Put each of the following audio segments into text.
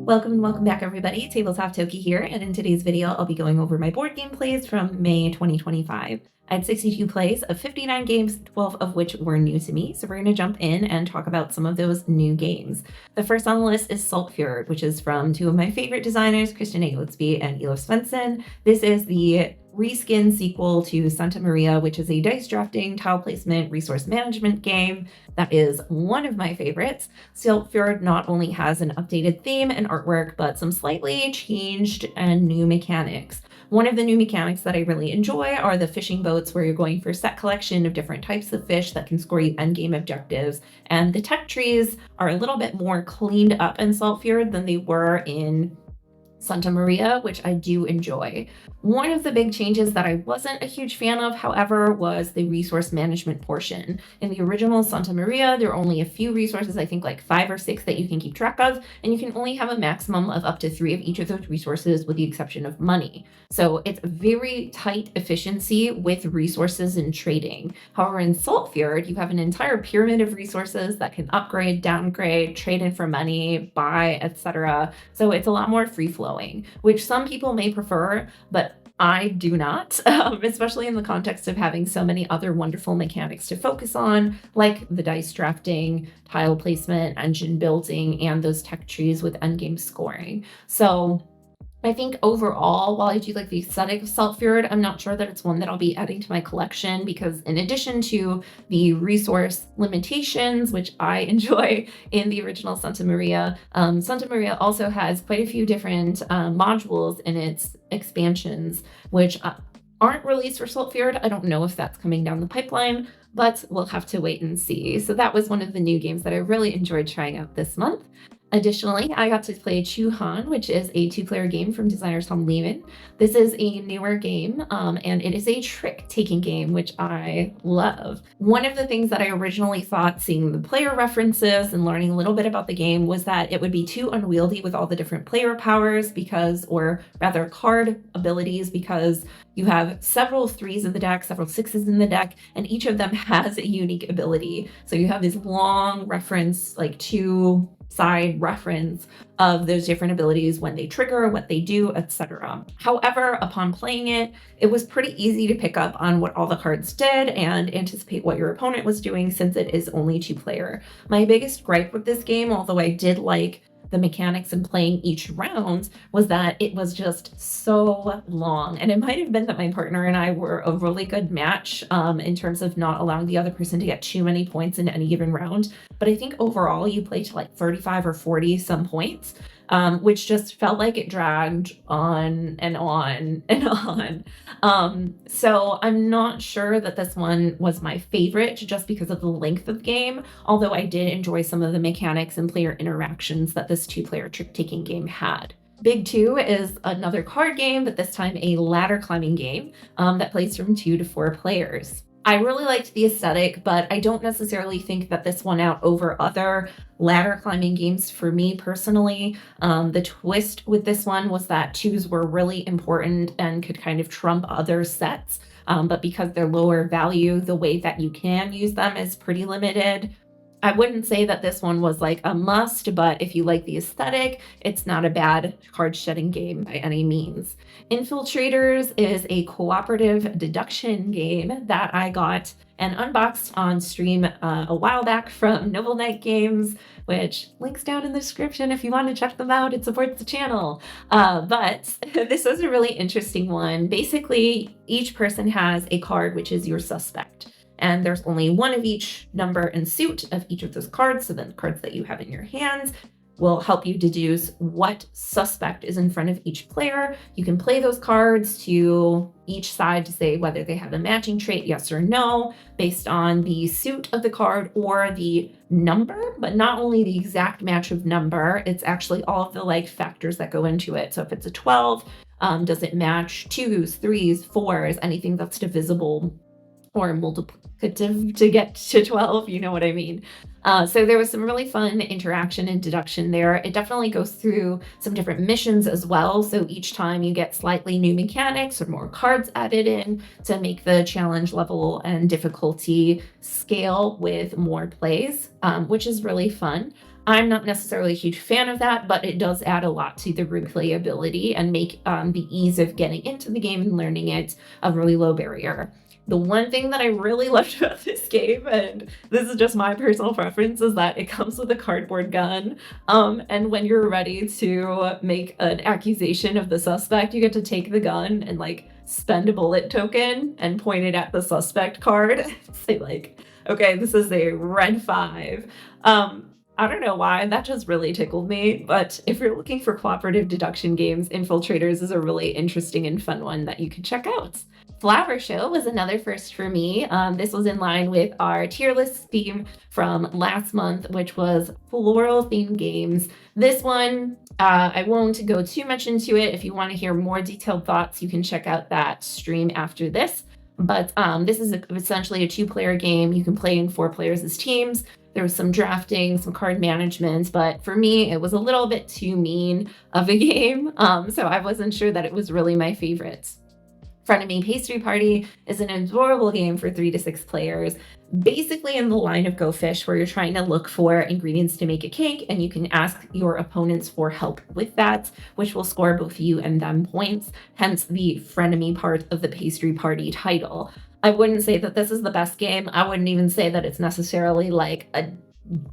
Welcome and welcome back, everybody. Tabletop Toki here, and in today's video, I'll be going over my board game plays from May 2025. I had 62 plays of 59 games, 12 of which were new to me, so we're going to jump in and talk about some of those new games. The first on the list is Saltfield, which is from two of my favorite designers, Christian Egilsby and Elo Svensson. This is the reskin sequel to Santa Maria, which is a dice drafting, tile placement, resource management game that is one of my favorites. Saltfield not only has an updated theme and artwork, but some slightly changed and new mechanics. One of the new mechanics that I really enjoy are the fishing boats, where you're going for a set collection of different types of fish that can score you endgame objectives. And the tech trees are a little bit more cleaned up in Saltfield than they were in Santa Maria, which I do enjoy. One of the big changes that I wasn't a huge fan of, however, was the resource management portion. In the original Santa Maria, there are only a few resources, I think like 5 or 6 that you can keep track of, and you can only have a maximum of up to 3 of each of those resources with the exception of money. So it's very tight efficiency with resources and trading. However, in Saltfield, you have an entire pyramid of resources that can upgrade, downgrade, trade in for money, buy, etc. So it's a lot more free-flowing, which some people may prefer, but I do not, especially in the context of having so many other wonderful mechanics to focus on, like the dice drafting, tile placement, engine building, and those tech trees with endgame scoring. So I think overall, while I do like the aesthetic of Saltfield, I'm not sure that it's one that I'll be adding to my collection, because in addition to the resource limitations, which I enjoy in the original Santa Maria also has quite a few different modules in its expansions, which aren't released for Saltfield. I don't know if that's coming down the pipeline, but we'll have to wait and see. So that was one of the new games that I really enjoyed trying out this month. Additionally, I got to play Chu Han, which is a 2-player game from designer Tom Lehman. This is a newer game, and it is a trick-taking game, which I love. One of the things that I originally thought, seeing the player references and learning a little bit about the game, was that it would be too unwieldy with all the different player powers or rather card abilities, because you have several 3s in the deck, several 6s in the deck, and each of them has a unique ability. So you have this long reference, like 2-side reference of those different abilities, when they trigger, what they do, etc. However, upon playing it, it was pretty easy to pick up on what all the cards did and anticipate what your opponent was doing, since it is only 2-player. My biggest gripe with this game, although I did like the mechanics in playing each round, was that it was just so long. And it might have been that my partner and I were a really good match in terms of not allowing the other person to get too many points in any given round. But I think overall you play to like 35 or 40 some points, which just felt like it dragged on and on and on. So I'm not sure that this one was my favorite, just because of the length of the game, although I did enjoy some of the mechanics and player interactions that this 2-player trick-taking game had. BigTwo is another card game, but this time a ladder climbing game that plays from 2 to 4 players. I really liked the aesthetic, but I don't necessarily think that this won out over other ladder climbing games for me personally. The twist with this one was that 2s were really important and could kind of trump other sets, but because they're lower value, the way that you can use them is pretty limited. I wouldn't say that this one was like a must, but if you like the aesthetic, it's not a bad card shedding game by any means. Infiltrators is a cooperative deduction game that I got and unboxed on stream a while back from Noble Knight Games, which links down in the description if you want to check them out. It supports the channel. But this was a really interesting one. Basically, each person has a card which is your suspect, and there's only one of each number and suit of each of those cards. So then the cards that you have in your hands will help you deduce what suspect is in front of each player. You can play those cards to each side to say whether they have a matching trait, yes or no, based on the suit of the card or the number, but not only the exact match of number, it's actually all of the like factors that go into it. So if it's a 12, does it match 2s, 3s, 4s, anything that's divisible or multiplicative to get to 12, you know what I mean. So there was some really fun interaction and deduction there. It definitely goes through some different missions as well. So each time you get slightly new mechanics or more cards added in to make the challenge level and difficulty scale with more plays, which is really fun. I'm not necessarily a huge fan of that, but it does add a lot to the replayability and make the ease of getting into the game and learning it a really low barrier. The one thing that I really loved about this game, and this is just my personal preference, is that it comes with a cardboard gun. And when you're ready to make an accusation of the suspect, you get to take the gun and like spend a bullet token and point it at the suspect card. Say like, okay, this is a red 5. I don't know why, that just really tickled me, but if you're looking for cooperative deduction games, Infiltrators is a really interesting and fun one that you can check out. Flower Show was another first for me. This was in line with our tier list theme from last month, which was floral themed games. This one, I won't go too much into it. If you want to hear more detailed thoughts, you can check out that stream after this. But this is essentially a 2-player game. You can play in 4 players as teams. There was some drafting, some card management, but for me, it was a little bit too mean of a game. So I wasn't sure that it was really my favorite. Frenemy Pastry Party is an adorable game for 3 to 6 players, basically in the line of Go Fish, where you're trying to look for ingredients to make a cake, and you can ask your opponents for help with that, which will score both you and them points, hence the frenemy part of the Pastry Party title. I wouldn't say that this is the best game. I wouldn't even say that it's necessarily like a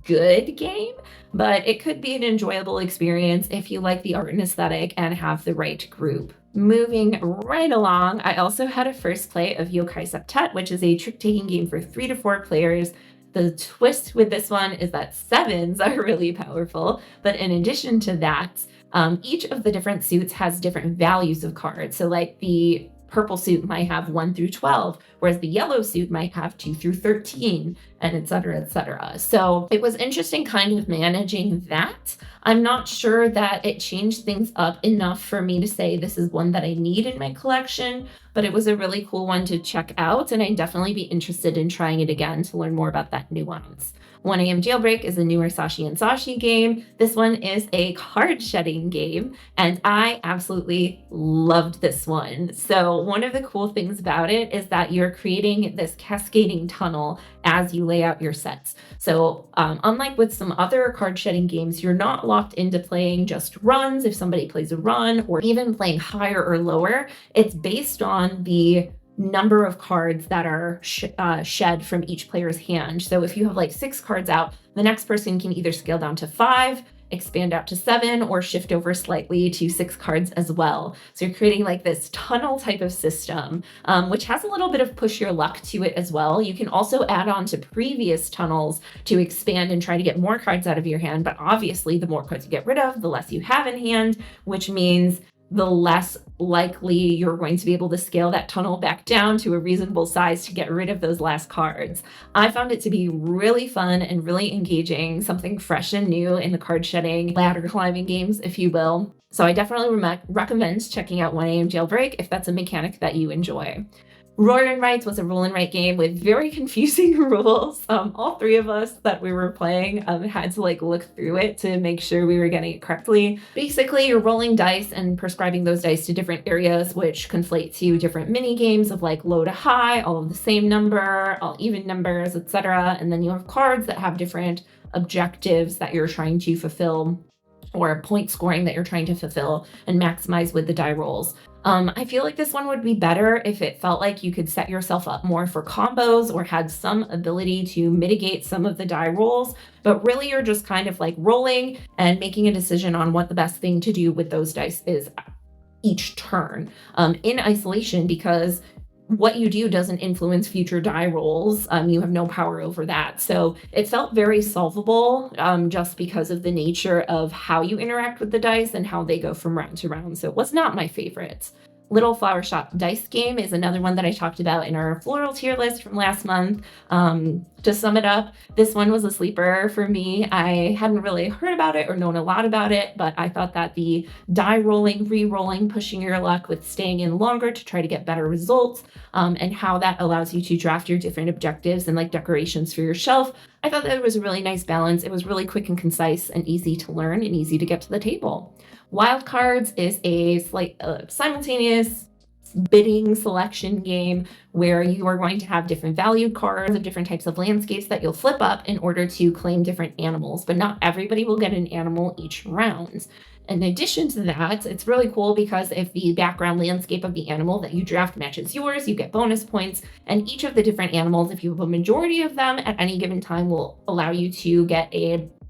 good game, but it could be an enjoyable experience if you like the art and aesthetic and have the right group. Moving right along, I also had a first play of Yokai Septat, which is a trick-taking game for 3 to 4 players. The twist with this one is that 7s are really powerful, but in addition to that, each of the different suits has different values of cards. So like the purple suit might have 1 through 12, whereas the yellow suit might have 2 through 13, and et cetera, et cetera. So it was interesting kind of managing that. I'm not sure that it changed things up enough for me to say this is one that I need in my collection, but it was a really cool one to check out, and I'd definitely be interested in trying it again to learn more about that nuance. 1 AM Jailbreak is a newer Sashi and Sashi game. This one is a card shedding game, and I absolutely loved this one. So one of the cool things about it is that you're creating this cascading tunnel as you lay out your sets. So unlike with some other card shedding games, you're not locked into playing just runs if somebody plays a run, or even playing higher or lower. It's based on the number of cards that are shed from each player's hand. So if you have like 6 cards out, the next person can either scale down to 5, expand out to 7, or shift over slightly to 6 cards as well. So you're creating like this tunnel type of system, which has a little bit of push your luck to it as well. You can also add on to previous tunnels to expand and try to get more cards out of your hand. But obviously the more cards you get rid of, the less you have in hand, which means the less likely you're going to be able to scale that tunnel back down to a reasonable size to get rid of those last cards. I found it to be really fun and really engaging, something fresh and new in the card shedding, ladder climbing games, if you will. So I definitely recommend checking out 1 AM Jailbreak if that's a mechanic that you enjoy. Roar and Writes was a roll and write game with very confusing rules. All 3 of us that we were playing had to like look through it to make sure we were getting it correctly. Basically, you're rolling dice and prescribing those dice to different areas, which conflate to different mini games of like low to high, all of the same number, all even numbers, etc. And then you have cards that have different objectives that you're trying to fulfill, or point scoring that you're trying to fulfill and maximize with the die rolls. I feel like this one would be better if it felt like you could set yourself up more for combos or had some ability to mitigate some of the die rolls, but really you're just kind of like rolling and making a decision on what the best thing to do with those dice is each turn in isolation, because what you do doesn't influence future die rolls. You have no power over that. So it felt very solvable just because of the nature of how you interact with the dice and how they go from round to round. So it was not my favorite. Little Flower Shop Dice Game is another one that I talked about in our floral tier list from last month. To sum it up, this one was a sleeper for me. I hadn't really heard about it or known a lot about it, but I thought that the die rolling, re-rolling, pushing your luck with staying in longer to try to get better results, and how that allows you to draft your different objectives and like decorations for your shelf. I thought that it was a really nice balance. It was really quick and concise and easy to learn and easy to get to the table. Wild Cards is a simultaneous bidding selection game where you are going to have different valued cards of different types of landscapes that you'll flip up in order to claim different animals, but not everybody will get an animal each round. In addition to that, it's really cool because if the background landscape of the animal that you draft matches yours, you get bonus points, and each of the different animals, if you have a majority of them at any given time, will allow you to get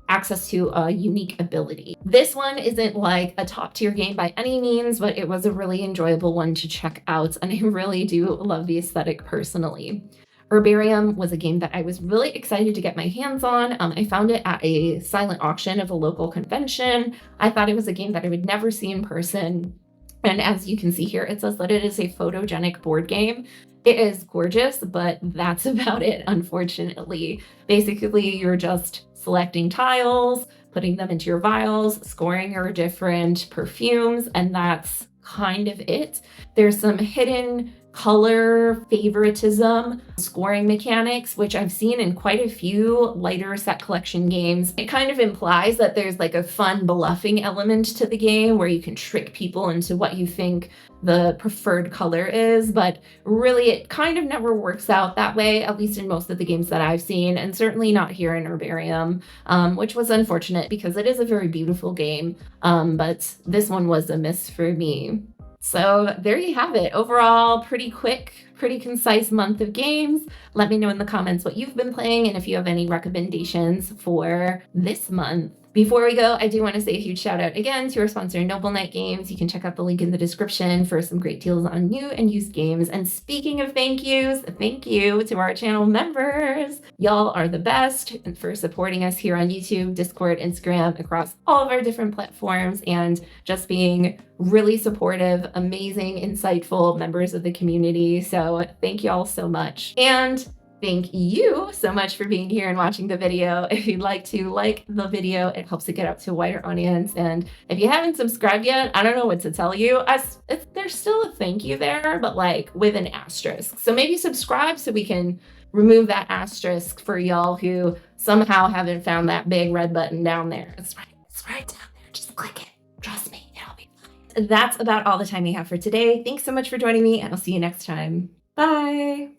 access to a unique ability. This one isn't like a top tier game by any means, but it was a really enjoyable one to check out, and I really do love the aesthetic personally. Herbarium was a game that I was really excited to get my hands on. I found it at a silent auction of a local convention. I thought it was a game that I would never see in person. And as you can see here, it says that it is a photogenic board game. It is gorgeous, but that's about it, unfortunately. Basically, you're just selecting tiles, putting them into your vials, scoring your different perfumes, and that's kind of it. There's some hidden color favoritism, scoring mechanics, which I've seen in quite a few lighter set collection games. It kind of implies that there's like a fun bluffing element to the game where you can trick people into what you think the preferred color is, but really it kind of never works out that way, at least in most of the games that I've seen, and certainly not here in Herbarium, which was unfortunate because it is a very beautiful game, but this one was a miss for me. So there you have it. Overall, pretty quick, pretty concise month of games. Let me know in the comments what you've been playing and if you have any recommendations for this month. Before we go, I do want to say a huge shout out again to our sponsor, Noble Knight Games. You can check out the link in the description for some great deals on new and used games. And speaking of thank yous, thank you to our channel members. Y'all are the best for supporting us here on YouTube, Discord, Instagram, across all of our different platforms, and just being really supportive, amazing, insightful members of the community. So thank y'all so much. And thank you so much for being here and watching the video. If you'd like to like the video, it helps it get out to a wider audience. And if you haven't subscribed yet, I don't know what to tell you. There's still a thank you there, but like with an asterisk. So maybe subscribe so we can remove that asterisk for y'all who somehow haven't found that big red button down there. It's right down there. Just click it. Trust me, it'll be fine. That's about all the time we have for today. Thanks so much for joining me, and I'll see you next time. Bye.